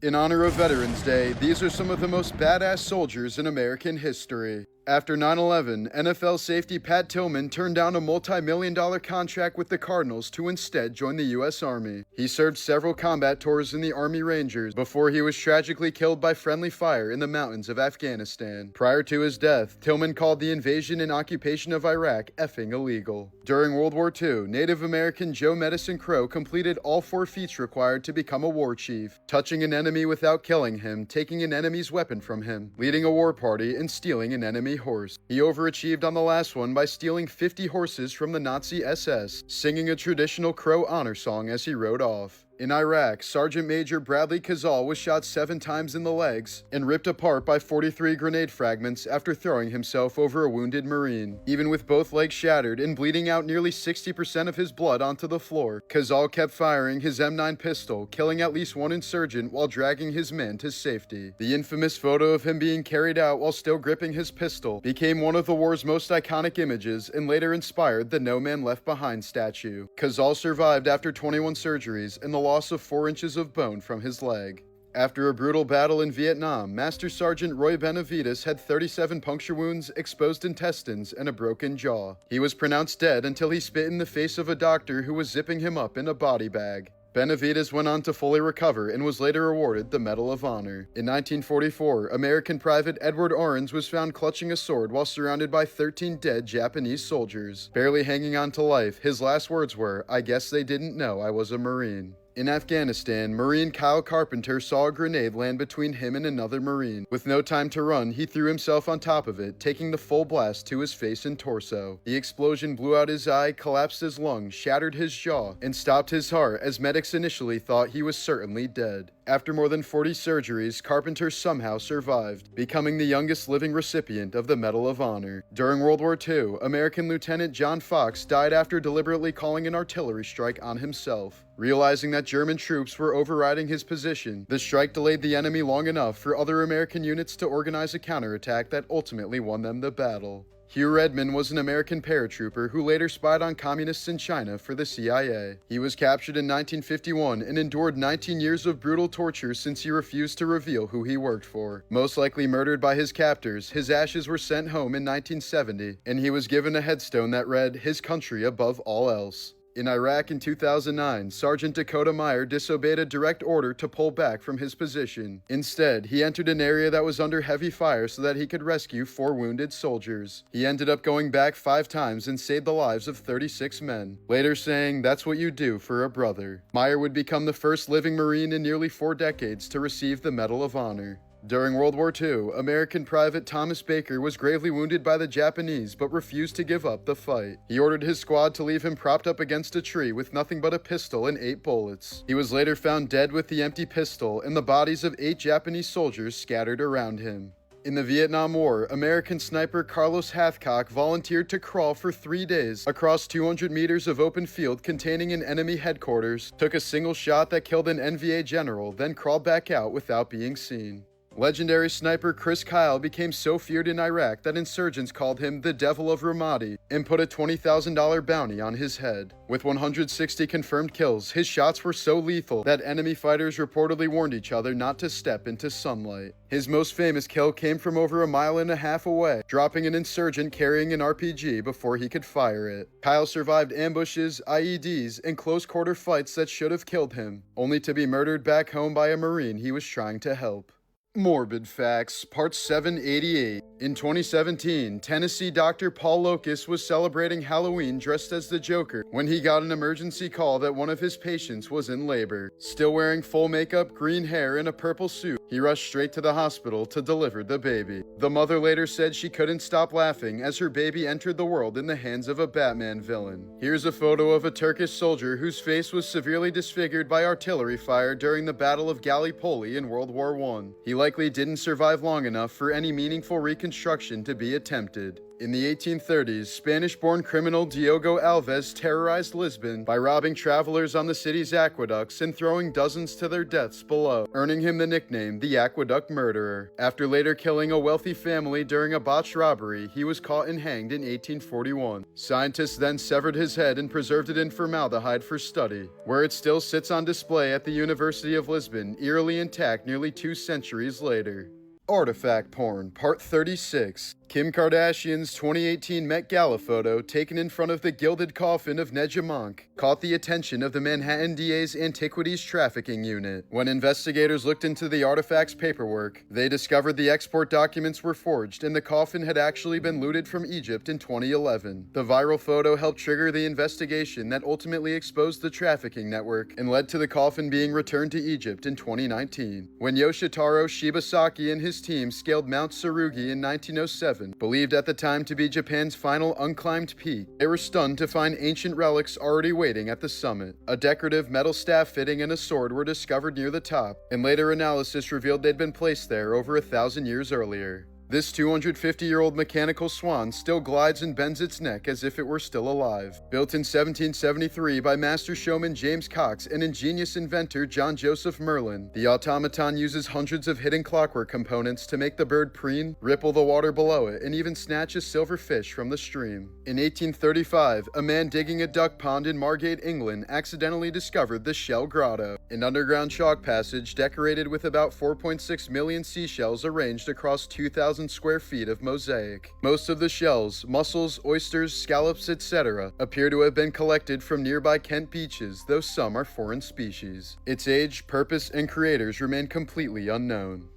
In honor of Veterans Day, these are some of the most badass soldiers in American history. After 9/11, NFL safety Pat Tillman turned down a multi-million-dollar contract with the Cardinals to instead join the U.S. Army. He served several combat tours in the Army Rangers before he was tragically killed by friendly fire in the mountains of Afghanistan. Prior to his death, Tillman called the invasion and occupation of Iraq effing illegal. During World War II, Native American Joe Medicine Crow completed all 4 feats required to become a war chief: touching an enemy without killing him, taking an enemy's weapon from him, leading a war party, and stealing an enemy horse. He overachieved on the last one by stealing 50 horses from the Nazi SS, singing a traditional Crow honor song as he rode off. In Iraq, Sergeant Major Bradley Kazal was shot 7 times in the legs and ripped apart by 43 grenade fragments after throwing himself over a wounded Marine. Even with both legs shattered and bleeding out nearly 60% of his blood onto the floor, Kazal kept firing his M9 pistol, killing at least 1 insurgent while dragging his men to safety. The infamous photo of him being carried out while still gripping his pistol became one of the war's most iconic images and later inspired the No Man Left Behind statue. Kazal survived after 21 surgeries and the loss of 4 inches of bone from his leg. After a brutal battle in Vietnam, Master Sergeant Roy Benavides had 37 puncture wounds, exposed intestines, and a broken jaw. He was pronounced dead until he spit in the face of a doctor who was zipping him up in a body bag. Benavides went on to fully recover and was later awarded the Medal of Honor. In 1944, American Private Edward Orange was found clutching a sword while surrounded by 13 dead Japanese soldiers. Barely hanging on to life, his last words were, "I guess they didn't know I was a Marine." In Afghanistan, Marine Kyle Carpenter saw a grenade land between him and another Marine. With no time to run, he threw himself on top of it, taking the full blast to his face and torso. The explosion blew out his eye, collapsed his lungs, shattered his jaw, and stopped his heart as medics initially thought he was certainly dead. After more than 40 surgeries, Carpenter somehow survived, becoming the youngest living recipient of the Medal of Honor. During World War II, American Lieutenant John Fox died after deliberately calling an artillery strike on himself. Realizing that German troops were overriding his position, the strike delayed the enemy long enough for other American units to organize a counterattack that ultimately won them the battle. Hugh Redman was an American paratrooper who later spied on communists in China for the CIA. He was captured in 1951 and endured 19 years of brutal torture since he refused to reveal who he worked for. Most likely murdered by his captors, his ashes were sent home in 1970, and he was given a headstone that read, "His country above all else." In Iraq in 2009, Sergeant Dakota Meyer disobeyed a direct order to pull back from his position. Instead, he entered an area that was under heavy fire so that he could rescue 4 wounded soldiers. He ended up going back 5 times and saved the lives of 36 men, later saying, "That's what you do for a brother." Meyer would become the first living Marine in nearly 4 decades to receive the Medal of Honor. During World War II, American Private Thomas Baker was gravely wounded by the Japanese but refused to give up the fight. He ordered his squad to leave him propped up against a tree with nothing but a pistol and 8 bullets. He was later found dead with the empty pistol and the bodies of 8 Japanese soldiers scattered around him. In the Vietnam War, American sniper Carlos Hathcock volunteered to crawl for 3 days across 200 meters of open field containing an enemy headquarters, took a single shot that killed an NVA general, then crawled back out without being seen. Legendary sniper Chris Kyle became so feared in Iraq that insurgents called him the Devil of Ramadi and put a $20,000 bounty on his head. With 160 confirmed kills, his shots were so lethal that enemy fighters reportedly warned each other not to step into sunlight. His most famous kill came from over 1.5 miles away, dropping an insurgent carrying an RPG before he could fire it. Kyle survived ambushes, IEDs, and close-quarter fights that should have killed him, only to be murdered back home by a Marine he was trying to help. Morbid Facts, Part 788. In 2017, Tennessee Dr. Paul Locus was celebrating Halloween dressed as the Joker when he got an emergency call that one of his patients was in labor. Still wearing full makeup, green hair, and a purple suit, he rushed straight to the hospital to deliver the baby. The mother later said she couldn't stop laughing as her baby entered the world in the hands of a Batman villain. Here's a photo of a Turkish soldier whose face was severely disfigured by artillery fire during the Battle of Gallipoli in World War I. He likely didn't survive long enough for any meaningful reconstruction to be attempted. In the 1830s, Spanish-born criminal Diogo Alves terrorized Lisbon by robbing travelers on the city's aqueducts and throwing dozens to their deaths below, earning him the nickname the Aqueduct Murderer. After later killing a wealthy family during a botched robbery, he was caught and hanged in 1841. Scientists then severed his head and preserved it in formaldehyde for study, where it still sits on display at the University of Lisbon, eerily intact nearly 2 centuries later. Artifact Porn, Part 36. Kim Kardashian's 2018 Met Gala photo, taken in front of the gilded coffin of Nedja Monk, caught the attention of the Manhattan DA's Antiquities Trafficking Unit. When investigators looked into the artifact's paperwork, they discovered the export documents were forged and the coffin had actually been looted from Egypt in 2011. The viral photo helped trigger the investigation that ultimately exposed the trafficking network and led to the coffin being returned to Egypt in 2019. When Yoshitaro Shibasaki and his team scaled Mount Tsurugi in 1907, believed at the time to be Japan's final unclimbed peak, they were stunned to find ancient relics already waiting at the summit. A decorative metal staff fitting and a sword were discovered near the top, and later analysis revealed they'd been placed there over 1,000 years earlier. This 250-year-old mechanical swan still glides and bends its neck as if it were still alive. Built in 1773 by master showman James Cox and ingenious inventor John Joseph Merlin, the automaton uses hundreds of hidden clockwork components to make the bird preen, ripple the water below it, and even snatch a silver fish from the stream. In 1835, a man digging a duck pond in Margate, England, accidentally discovered the Shell Grotto, an underground chalk passage decorated with about 4.6 million seashells arranged across 2,000 square feet of mosaic. Most of the shells, mussels, oysters, scallops, etc., appear to have been collected from nearby Kent beaches, though some are foreign species. Its age, purpose, and creators remain completely unknown.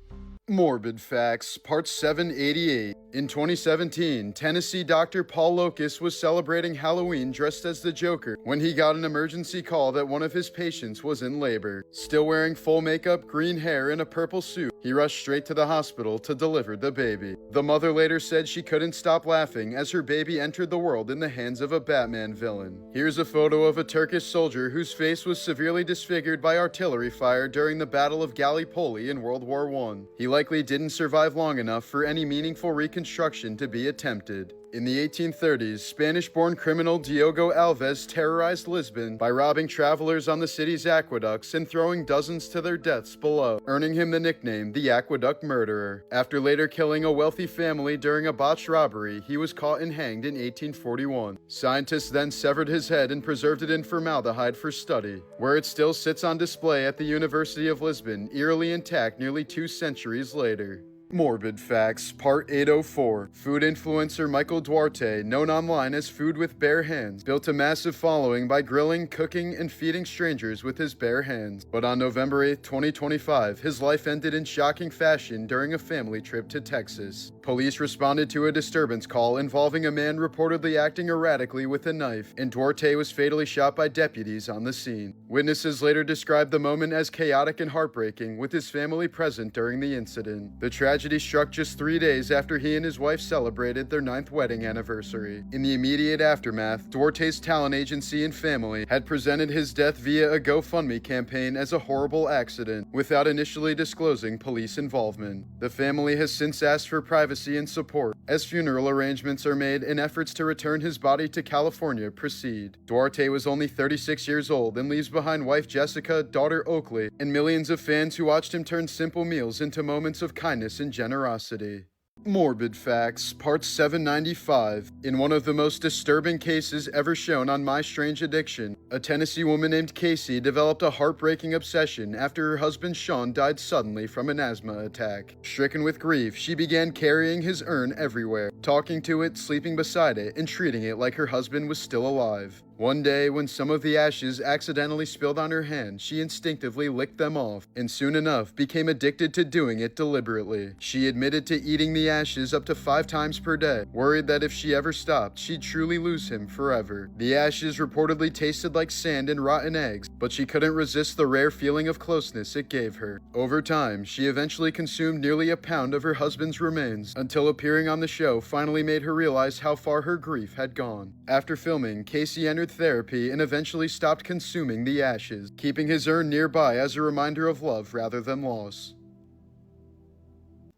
Morbid Facts, Part 788. In 2017, Tennessee Dr. Paul Locus was celebrating Halloween dressed as the Joker when he got an emergency call that one of his patients was in labor. Still wearing full makeup, green hair, and a purple suit, he rushed straight to the hospital to deliver the baby. The mother later said she couldn't stop laughing as her baby entered the world in the hands of a Batman villain. Here's a photo of a Turkish soldier whose face was severely disfigured by artillery fire during the Battle of Gallipoli in World War I. He likely didn't survive long enough for any meaningful reconstruction to be attempted. In the 1830s, Spanish-born criminal Diogo Alves terrorized Lisbon by robbing travelers on the city's aqueducts and throwing dozens to their deaths below, earning him the nickname the Aqueduct Murderer. After later killing a wealthy family during a botched robbery, he was caught and hanged in 1841. Scientists then severed his head and preserved it in formaldehyde for study, where it still sits on display at the University of Lisbon, eerily intact nearly 2 centuries later. Morbid Facts, Part 804. Food influencer Michael Duarte, known online as Food with Bare Hands, built a massive following by grilling, cooking, and feeding strangers with his bare hands. But on November 8, 2025, his life ended in shocking fashion during a family trip to Texas. Police responded to a disturbance call involving a man reportedly acting erratically with a knife, and Duarte was fatally shot by deputies on the scene. Witnesses later described the moment as chaotic and heartbreaking, with his family present during the incident. The tragedy struck just 3 days after he and his wife celebrated their 9th wedding anniversary. In the immediate aftermath, Duarte's talent agency and family had presented his death via a GoFundMe campaign as a horrible accident, without initially disclosing police involvement. The family has since asked for privacy and support, as funeral arrangements are made and efforts to return his body to California proceed. Duarte was only 36 years old and leaves behind wife Jessica, daughter Oakley, and millions of fans who watched him turn simple meals into moments of kindness and generosity. Morbid Facts, Part 795. In one of the most disturbing cases ever shown on My Strange Addiction, a Tennessee woman named Casey developed a heartbreaking obsession after her husband Sean died suddenly from an asthma attack. Stricken with grief, she began carrying his urn everywhere, talking to it, sleeping beside it, and treating it like her husband was still alive. One day, when some of the ashes accidentally spilled on her hand, she instinctively licked them off, and soon enough became addicted to doing it deliberately. She admitted to eating the ashes up to 5 times per day, worried that if she ever stopped, she'd truly lose him forever. The ashes reportedly tasted like sand and rotten eggs, but she couldn't resist the rare feeling of closeness it gave her. Over time, she eventually consumed nearly a pound of her husband's remains, until appearing on the show finally made her realize how far her grief had gone. After filming, Casey entered therapy and eventually stopped consuming the ashes, keeping his urn nearby as a reminder of love rather than loss.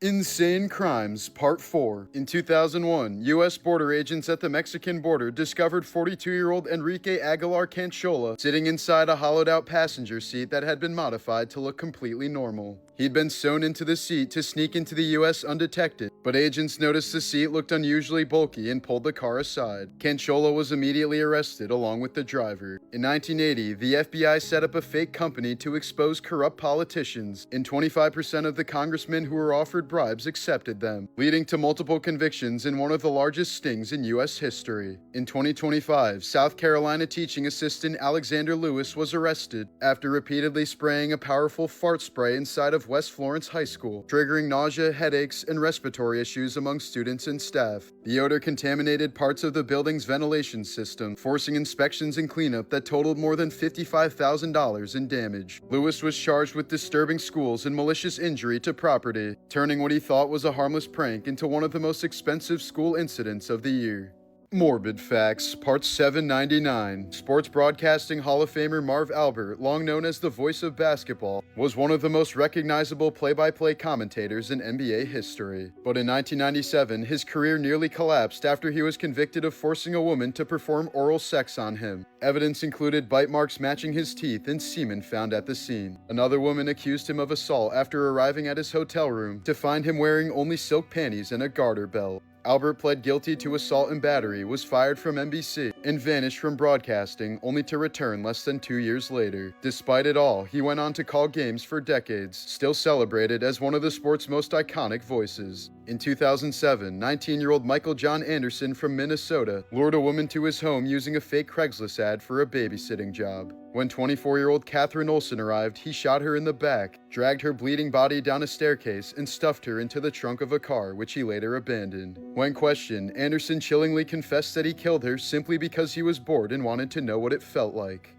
Insane Crimes Part 4. In 2001, U.S. border agents at the Mexican border discovered 42-year-old Enrique Aguilar Canchola sitting inside a hollowed-out passenger seat that had been modified to look completely normal. He'd been sewn into the seat to sneak into the U.S. undetected, but agents noticed the seat looked unusually bulky and pulled the car aside. Canchola was immediately arrested along with the driver. In 1980, the FBI set up a fake company to expose corrupt politicians, and 25% of the congressmen who were offered bribes accepted them, leading to multiple convictions in one of the largest stings in U.S. history. In 2025, South Carolina teaching assistant Alexander Lewis was arrested after repeatedly spraying a powerful fart spray inside of West Florence High School, triggering nausea, headaches, and respiratory issues among students and staff. The odor contaminated parts of the building's ventilation system, forcing inspections and cleanup that totaled more than $55,000 in damage. Lewis was charged with disturbing schools and malicious injury to property, turning what he thought was a harmless prank into one of the most expensive school incidents of the year. Morbid Facts, Part 799. Sports Broadcasting Hall of Famer Marv Albert, long known as the voice of basketball, was one of the most recognizable play-by-play commentators in NBA history. But in 1997, his career nearly collapsed after he was convicted of forcing a woman to perform oral sex on him. Evidence included bite marks matching his teeth and semen found at the scene. Another woman accused him of assault after arriving at his hotel room to find him wearing only silk panties and a garter belt. Albert pled guilty to assault and battery, was fired from NBC, and vanished from broadcasting, only to return less than 2 years later. Despite it all, he went on to call games for decades, still celebrated as one of the sport's most iconic voices. In 2007, 19-year-old Michael John Anderson from Minnesota lured a woman to his home using a fake Craigslist ad for a babysitting job. When 24-year-old Catherine Olson arrived, he shot her in the back, dragged her bleeding body down a staircase, and stuffed her into the trunk of a car, which he later abandoned. When questioned, Anderson chillingly confessed that he killed her simply because he was bored and wanted to know what it felt like.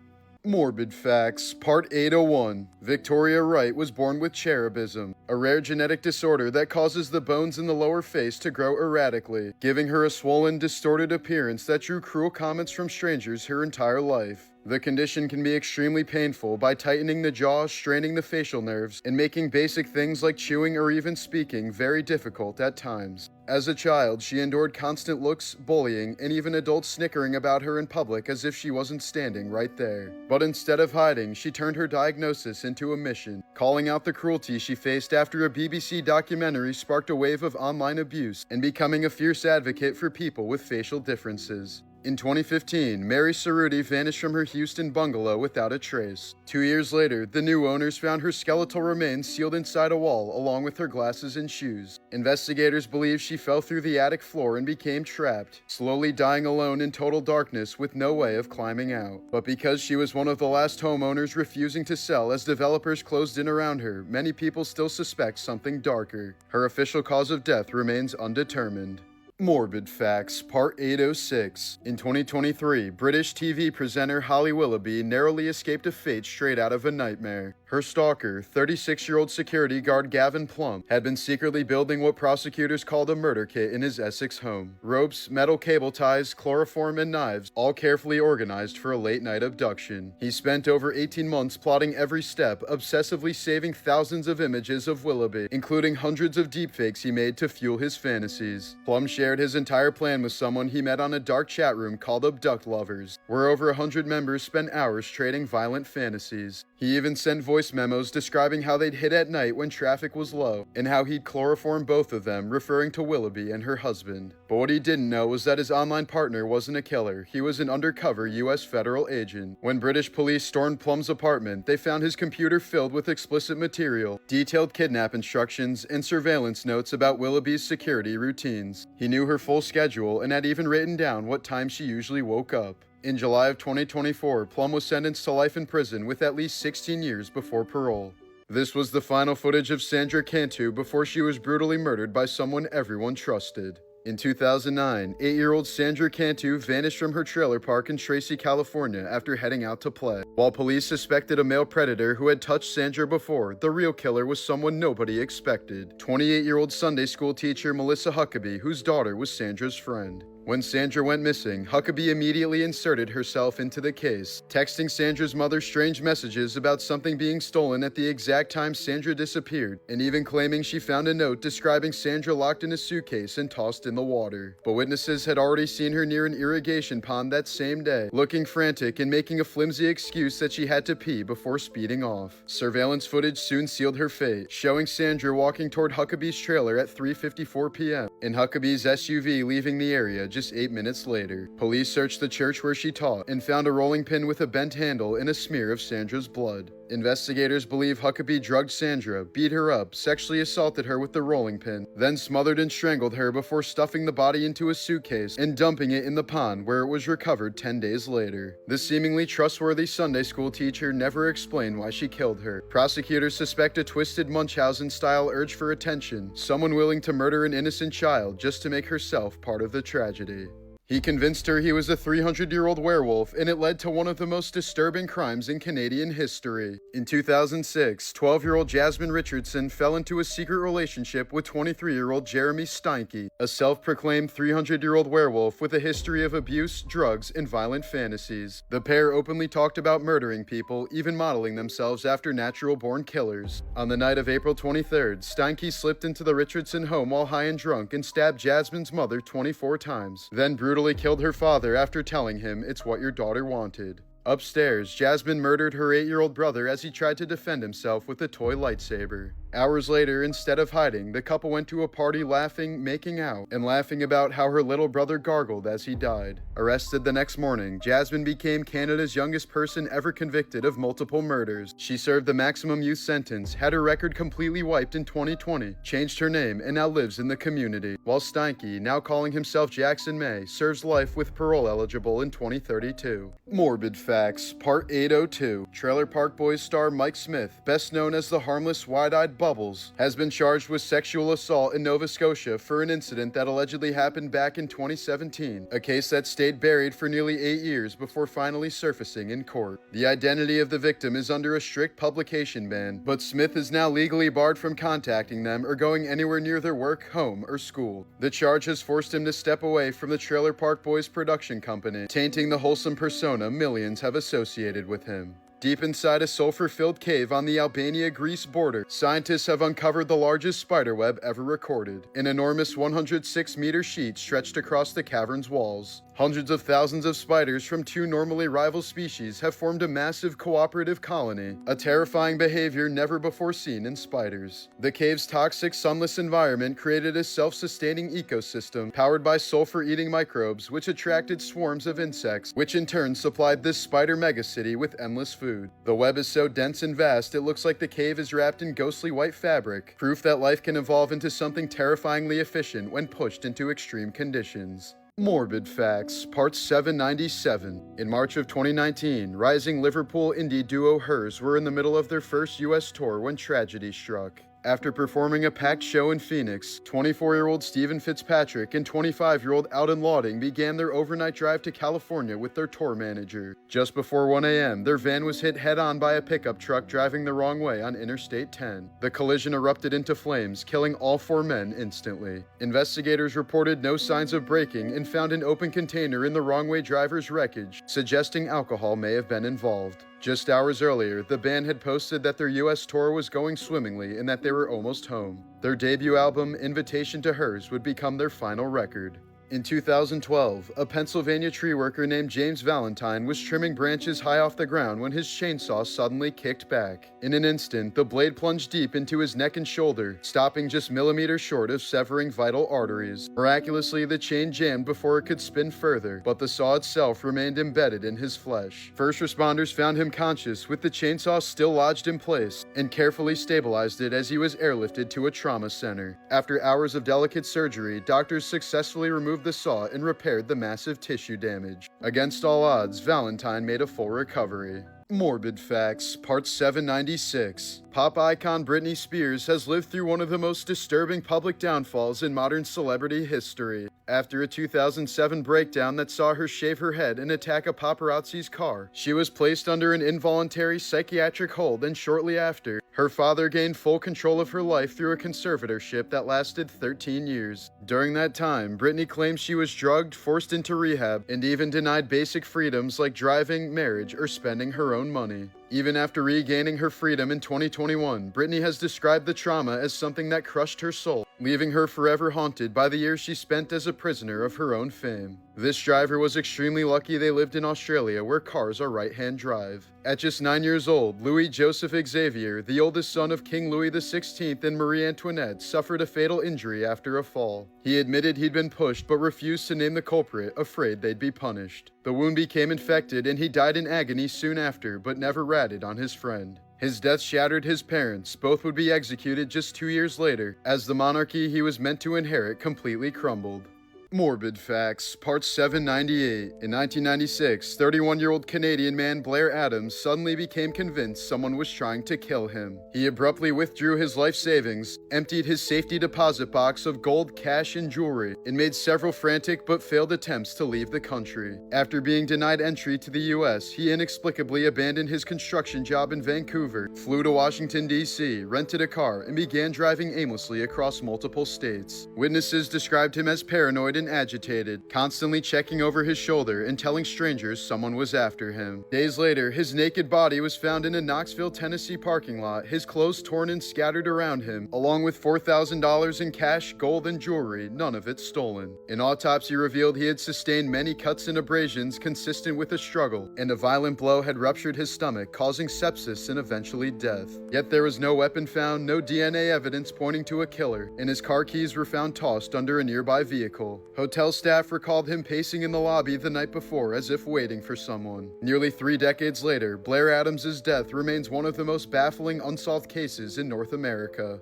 Morbid Facts, Part 801. Victoria Wright was born with cherubism, a rare genetic disorder that causes the bones in the lower face to grow erratically, giving her a swollen, distorted appearance that drew cruel comments from strangers her entire life. The condition can be extremely painful by tightening the jaw, straining the facial nerves, and making basic things like chewing or even speaking very difficult at times. As a child, she endured constant looks, bullying, and even adults snickering about her in public as if she wasn't standing right there. But instead of hiding, she turned her diagnosis into a mission, calling out the cruelty she faced after a BBC documentary sparked a wave of online abuse, and becoming a fierce advocate for people with facial differences. In 2015, Mary Cerruti vanished from her Houston bungalow without a trace. 2 years later, the new owners found her skeletal remains sealed inside a wall along with her glasses and shoes. Investigators believe she fell through the attic floor and became trapped, slowly dying alone in total darkness with no way of climbing out. But because she was one of the last homeowners refusing to sell as developers closed in around her, many people still suspect something darker. Her official cause of death remains undetermined. Morbid Facts, Part 806. In 2023, British TV presenter Holly Willoughby narrowly escaped a fate straight out of a nightmare. Her stalker, 36-year-old security guard Gavin Plumb, had been secretly building what prosecutors called a murder kit in his Essex home. Ropes, metal cable ties, chloroform, and knives, all carefully organized for a late-night abduction. He spent over 18 months plotting every step, obsessively saving thousands of images of Willoughby, including hundreds of deepfakes he made to fuel his fantasies. Plumb shared his entire plan with someone he met on a dark chat room called Abduct Lovers, where over 100 members spent hours trading violent fantasies. He even sent voice memos describing how they'd hit at night when traffic was low, and how he'd chloroform both of them, referring to Willoughby and her husband. But what he didn't know was that his online partner wasn't a killer, he was an undercover US federal agent. When British police stormed Plum's apartment, they found his computer filled with explicit material, detailed kidnap instructions, and surveillance notes about Willoughby's security routines. He knew her full schedule and had even written down what time she usually woke up. In July of 2024, Plumb was sentenced to life in prison with at least 16 years before parole. This was the final footage of Sandra Cantu before she was brutally murdered by someone everyone trusted. In 2009, 8-year-old Sandra Cantu vanished from her trailer park in Tracy, California after heading out to play. While police suspected a male predator who had touched Sandra before, the real killer was someone nobody expected. 28-year-old Sunday school teacher Melissa Huckabee, whose daughter was Sandra's friend. When Sandra went missing, Huckabee immediately inserted herself into the case, texting Sandra's mother strange messages about something being stolen at the exact time Sandra disappeared, and even claiming she found a note describing Sandra locked in a suitcase and tossed in the water. But witnesses had already seen her near an irrigation pond that same day, looking frantic and making a flimsy excuse that she had to pee before speeding off. Surveillance footage soon sealed her fate, showing Sandra walking toward Huckabee's trailer at 3:54 p.m. and Huckabee's SUV leaving the area just 8 minutes later. Police searched the church where she taught and found a rolling pin with a bent handle and a smear of Sandra's blood. Investigators believe Huckabee drugged Sandra, beat her up, sexually assaulted her with the rolling pin, then smothered and strangled her before stuffing the body into a suitcase and dumping it in the pond where it was recovered 10 days later. The seemingly trustworthy Sunday school teacher never explained why she killed her. Prosecutors suspect a twisted Munchausen-style urge for attention, someone willing to murder an innocent child just to make herself part of the tragedy. He convinced her he was a 300-year-old werewolf, and it led to one of the most disturbing crimes in Canadian history. In 2006, 12-year-old Jasmine Richardson fell into a secret relationship with 23-year-old Jeremy Steinke, a self-proclaimed 300-year-old werewolf with a history of abuse, drugs, and violent fantasies. The pair openly talked about murdering people, even modeling themselves after natural-born killers. On the night of April 23rd, Steinke slipped into the Richardson home while high and drunk and stabbed Jasmine's mother 24 times, then brutally killed her father after telling him it's what your daughter wanted. Upstairs, Jasmine murdered her 8-year-old brother as he tried to defend himself with a toy lightsaber. Hours later, instead of hiding, the couple went to a party laughing, making out, and laughing about how her little brother gargled as he died. Arrested the next morning, Jasmine became Canada's youngest person ever convicted of multiple murders. She served the maximum youth sentence, had her record completely wiped in 2020, changed her name, and now lives in the community. While Steinke, now calling himself Jackson May, serves life with parole eligible in 2032. Morbid Facts, Part 802. Trailer Park Boys star Mike Smith, best known as the harmless wide-eyed Bubbles, has been charged with sexual assault in Nova Scotia for an incident that allegedly happened back in 2017, a case that stayed buried for nearly 8 years before finally surfacing in court. The identity of the victim is under a strict publication ban, but Smith is now legally barred from contacting them or going anywhere near their work, home, or school. The charge has forced him to step away from the Trailer Park Boys production company, tainting the wholesome persona millions have associated with him. Deep inside a sulfur-filled cave on the Albania-Greece border, scientists have uncovered the largest spiderweb ever recorded, an enormous 106-meter sheet stretched across the cavern's walls. Hundreds of thousands of spiders from 2 normally rival species have formed a massive cooperative colony, a terrifying behavior never before seen in spiders. The cave's toxic, sunless environment created a self-sustaining ecosystem powered by sulfur-eating microbes which attracted swarms of insects, which in turn supplied this spider megacity with endless food. The web is so dense and vast it looks like the cave is wrapped in ghostly white fabric, proof that life can evolve into something terrifyingly efficient when pushed into extreme conditions. Morbid Facts, Part 797. In March of 2019, rising Liverpool indie duo Hers were in the middle of their first US tour when tragedy struck. After performing a packed show in Phoenix, 24-year-old Stephen Fitzpatrick and 25-year-old Alden Lauding began their overnight drive to California with their tour manager. Just before 1 a.m., their van was hit head-on by a pickup truck driving the wrong way on Interstate 10. The collision erupted into flames, killing all 4 men instantly. Investigators reported no signs of braking and found an open container in the wrong-way driver's wreckage, suggesting alcohol may have been involved. Just hours earlier, the band had posted that their US tour was going swimmingly and that they were almost home. Their debut album, Invitation to Hers, would become their final record. In 2012, a Pennsylvania tree worker named James Valentine was trimming branches high off the ground when his chainsaw suddenly kicked back. In an instant, the blade plunged deep into his neck and shoulder, stopping just millimeters short of severing vital arteries. Miraculously, the chain jammed before it could spin further, but the saw itself remained embedded in his flesh. First responders found him conscious, with the chainsaw still lodged in place, and carefully stabilized it as he was airlifted to a trauma center. After hours of delicate surgery, doctors successfully removed the saw and repaired the massive tissue damage. Against all odds, Valentine made a full recovery. Morbid Facts, Part 796. Pop icon Britney Spears has lived through one of the most disturbing public downfalls in modern celebrity history. After a 2007 breakdown that saw her shave her head and attack a paparazzi's car, she was placed under an involuntary psychiatric hold, and shortly after, Her father gained full control of her life through a conservatorship that lasted 13 years. During that time, Brittany claims she was drugged, forced into rehab, and even denied basic freedoms like driving, marriage, or spending her own money. Even after regaining her freedom in 2021, Brittany has described the trauma as something that crushed her soul, leaving her forever haunted by the years she spent as a prisoner of her own fame. This driver was extremely lucky they lived in Australia, where cars are right-hand drive. At just 9 years old, Louis Joseph Xavier, the oldest son of King Louis XVI and Marie Antoinette, suffered a fatal injury after a fall. He admitted he'd been pushed but refused to name the culprit, afraid they'd be punished. The wound became infected and he died in agony soon after, but never ratted on his friend. His death shattered his parents. Both would be executed just 2 years later, as the monarchy he was meant to inherit completely crumbled. Morbid Facts, Part 798. In 1996, 31-year-old Canadian man Blair Adams suddenly became convinced someone was trying to kill him. He abruptly withdrew his life savings, emptied his safety deposit box of gold, cash, and jewelry, and made several frantic but failed attempts to leave the country. After being denied entry to the US, he inexplicably abandoned his construction job in Vancouver, flew to Washington, D.C., rented a car, and began driving aimlessly across multiple states. Witnesses described him as paranoid and agitated, constantly checking over his shoulder and telling strangers someone was after him. Days later, his naked body was found in a Knoxville, Tennessee parking lot, his clothes torn and scattered around him, along with $4,000 in cash, gold, and jewelry, none of it stolen. An autopsy revealed he had sustained many cuts and abrasions consistent with a struggle, and a violent blow had ruptured his stomach, causing sepsis and eventually death. Yet there was no weapon found, no DNA evidence pointing to a killer, and his car keys were found tossed under a nearby vehicle. Hotel staff recalled him pacing in the lobby the night before as if waiting for someone. Nearly 3 decades later, Blair Adams' death remains one of the most baffling unsolved cases in North America.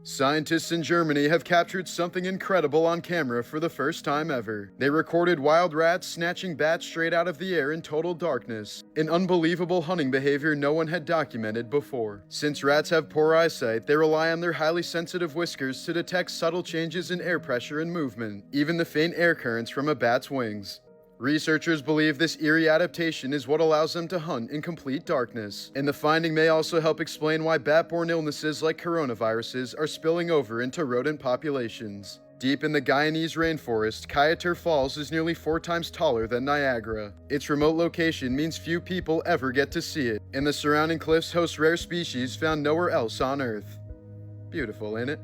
Scientists in Germany have captured something incredible on camera for the first time ever. They recorded wild rats snatching bats straight out of the air in total darkness, an unbelievable hunting behavior no one had documented before. Since rats have poor eyesight, they rely on their highly sensitive whiskers to detect subtle changes in air pressure and movement, even the faint air currents from a bat's wings. Researchers believe this eerie adaptation is what allows them to hunt in complete darkness, and the finding may also help explain why bat-borne illnesses like coronaviruses are spilling over into rodent populations. Deep in the Guyanese rainforest, Kyatur Falls is nearly 4 times taller than Niagara. Its remote location means few people ever get to see it, and the surrounding cliffs host rare species found nowhere else on Earth. Beautiful, ain't it?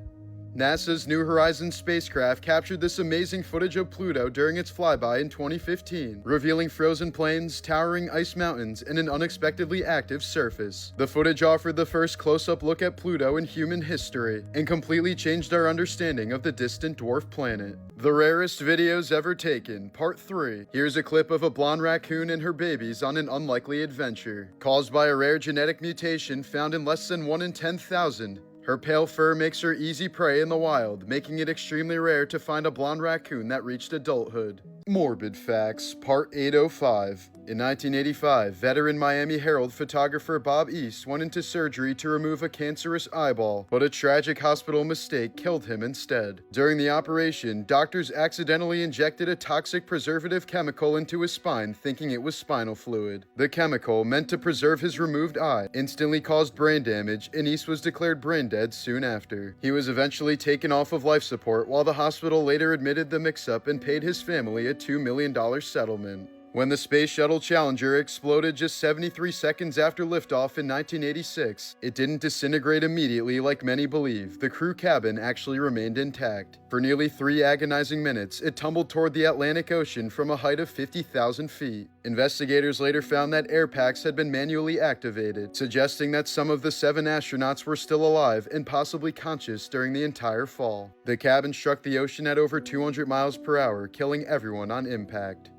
NASA's New Horizons spacecraft captured this amazing footage of Pluto during its flyby in 2015, revealing frozen plains, towering ice mountains, and an unexpectedly active surface. The footage offered the first close-up look at Pluto in human history, and completely changed our understanding of the distant dwarf planet. The rarest videos ever taken, Part 3. Here's a clip of a blonde raccoon and her babies on an unlikely adventure. Caused by a rare genetic mutation found in less than 1 in 10,000, her pale fur makes her easy prey in the wild, making it extremely rare to find a blonde raccoon that reached adulthood. Morbid Facts, Part 805. In 1985, veteran Miami Herald photographer Bob East went into surgery to remove a cancerous eyeball, but a tragic hospital mistake killed him instead. During the operation, doctors accidentally injected a toxic preservative chemical into his spine, thinking it was spinal fluid. The chemical, meant to preserve his removed eye, instantly caused brain damage, and East was declared brain dead soon after. He was eventually taken off of life support, while the hospital later admitted the mix-up and paid his family a $2 million settlement. When the Space Shuttle Challenger exploded just 73 seconds after liftoff in 1986, it didn't disintegrate immediately like many believe. The crew cabin actually remained intact. For nearly 3 agonizing minutes, it tumbled toward the Atlantic Ocean from a height of 50,000 feet. Investigators later found that air packs had been manually activated, suggesting that some of the 7 astronauts were still alive and possibly conscious during the entire fall. The cabin struck the ocean at over 200 miles per hour, killing everyone on impact.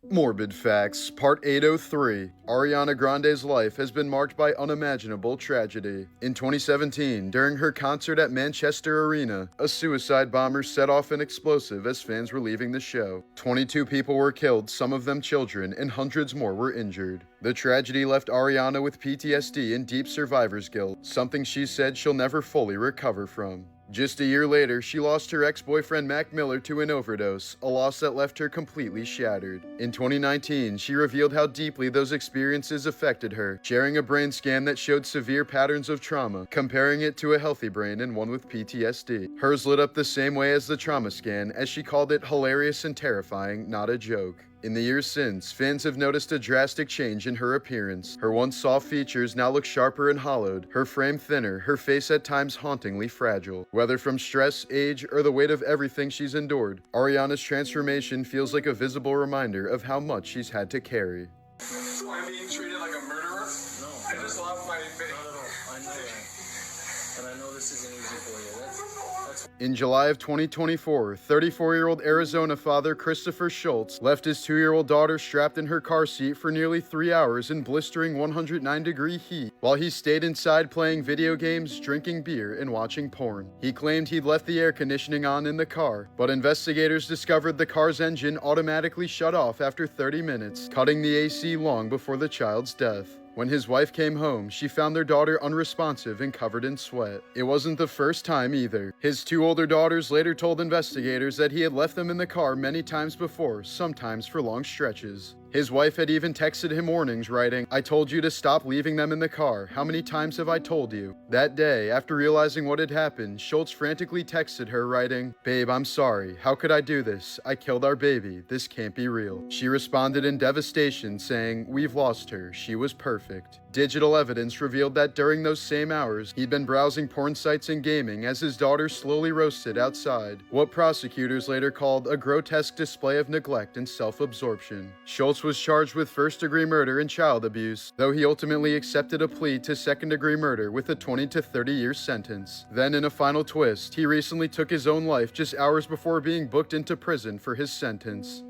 Morbid Facts, Part 803. Ariana Grande's life has been marked by unimaginable tragedy. In 2017, during her concert at Manchester Arena, a suicide bomber set off an explosive as fans were leaving the show. 22 people were killed, some of them children, and hundreds more were injured. The tragedy left Ariana with PTSD and deep survivor's guilt, something she said she'll never fully recover from. Just a year later, she lost her ex-boyfriend Mac Miller to an overdose, a loss that left her completely shattered. In 2019, she revealed how deeply those experiences affected her, sharing a brain scan that showed severe patterns of trauma, comparing it to a healthy brain and one with PTSD. Hers lit up the same way as the trauma scan, as she called it hilarious and terrifying, not a joke. In the years since, fans have noticed a drastic change in her appearance. Her once soft features now look sharper and hollowed, her frame thinner, her face at times hauntingly fragile. Whether from stress, age, or the weight of everything she's endured, Ariana's transformation feels like a visible reminder of how much she's had to carry. I'm being treated like a murderer? No. I just love my baby. Not at all. I know that. And I know this isn't easy for you. In July of 2024, 34-year-old Arizona father Christopher Schultz left his 2-year-old daughter strapped in her car seat for nearly 3 hours in blistering 109-degree heat while he stayed inside playing video games, drinking beer, and watching porn. He claimed he'd left the air conditioning on in the car, but investigators discovered the car's engine automatically shut off after 30 minutes, cutting the AC long before the child's death. When his wife came home, she found their daughter unresponsive and covered in sweat. It wasn't the first time either. His 2 older daughters later told investigators that he had left them in the car many times before, sometimes for long stretches. His wife had even texted him warnings, writing, "I told you to stop leaving them in the car. How many times have I told you?" That day, after realizing what had happened, Schultz frantically texted her, writing, "Babe, I'm sorry. How could I do this? I killed our baby. This can't be real." She responded in devastation, saying, "We've lost her. She was perfect." Digital evidence revealed that during those same hours, he'd been browsing porn sites and gaming as his daughter slowly roasted outside, what prosecutors later called a grotesque display of neglect and self-absorption. Schultz was charged with first-degree murder and child abuse, though he ultimately accepted a plea to second-degree murder with a 20 to 30-year sentence. Then, in a final twist, he recently took his own life just hours before being booked into prison for his sentence.